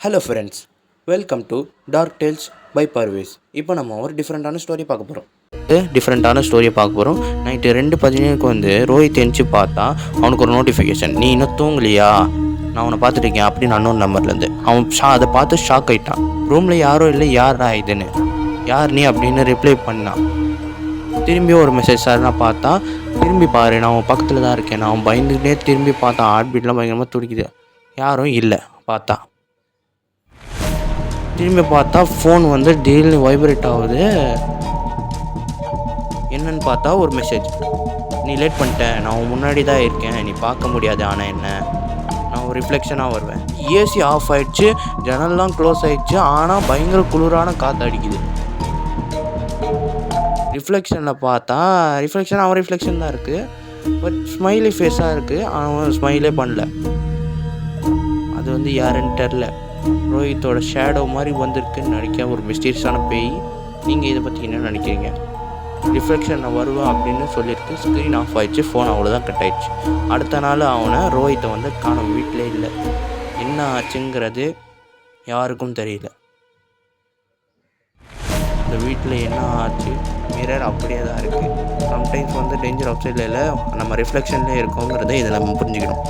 Hello friends, welcome to dark tales by Parvez. இப்போ நம்ம ஒரு டிஃப்ரெண்ட்டான ஸ்டோரி பார்க்க போகிறோம். நைட்டு 2:17 வந்து ரோஹித் எந்திச்சு பார்த்தா அவனுக்கு ஒரு நோட்டிஃபிகேஷன். நீ இன்னும் தூங்கலையா, நான் அவனை பார்த்துட்ருக்கேன் அப்படின்னு அன்னோன் நம்பர்லேருந்து. அவன் அதை பார்த்து ஷாக் ஆகிட்டான். ரூமில் யாரும் இல்லை, யாரா இதுன்னு, யார் நீ அப்படின்னு ரிப்ளை பண்ணான். திரும்பி ஒரு மெசேஜ் சார்னா பார்த்தா, திரும்பி பாரு நான் அவன் பக்கத்தில் தான் இருக்கேன். அவன் பயந்துக்கிட்டே திரும்பி பார்த்தான். ஹார்ட் பீட்லாம் பயங்கரமாக துடிக்குது. யாரும் இல்லை. திரும்பி பார்த்தா ஃபோன் வந்து டெய்லி வைப்ரேட் ஆகுது. என்னன்னு பார்த்தா ஒரு மெசேஜ். நீ லேட் பண்ணிட்ட, நான் முன்னாடி தான் இருக்கேன், நீ பார்க்க முடியாது, ஆனால் என்ன நான் ஒரு ரிஃப்ளெக்ஷனாக வருவேன். ஏசி ஆஃப் ஆகிடுச்சு, ஜன்னல்லாம் க்ளோஸ் ஆகிடுச்சு, ஆனால் பயங்கர குளிரான காற்று அடிக்குது. ரிஃப்ளெக்ஷனில் பார்த்தா அவன் ரிஃப்ளெக்ஷன் தான் இருக்குது, பட் ஸ்மைலி ஃபேஸாக இருக்குது. அவன் ஸ்மைலே பண்ணல. அது வந்து யாருன்னு தெரில. ரோஹித்தோட ஷேடோ மாதிரி வந்திருக்குன்னு நினைக்க, ஒரு மிஸ்டீரியஸான பேய். நீங்கள் இதை பற்றி என்ன நினைக்கிறீங்க? ரிஃப்ளெக்ஷன் நான் வருவேன் அப்படின்னு சொல்லியிருக்கு. ஸ்க்ரீன் ஆஃப் ஆகிடுச்சு, ஃபோன் அவ்வளோதான் கட் ஆகிடுச்சு. அடுத்த நாள் அவனை ரோஹித்தை வந்து காணும், வீட்டிலே இல்லை. என்ன ஆச்சுங்கிறது யாருக்கும் தெரியல. இந்த வீட்டில் என்ன ஆச்சு, மிரர் அப்படியே தான் இருக்குது. சம்டைம்ஸ் வந்து டேஞ்சர் அவுட் சைடில் இல்லை, நம்ம ரிஃப்ளெக்ஷன்லேயே இருக்கோங்கிறத இதை நம்ம புரிஞ்சுக்கணும்.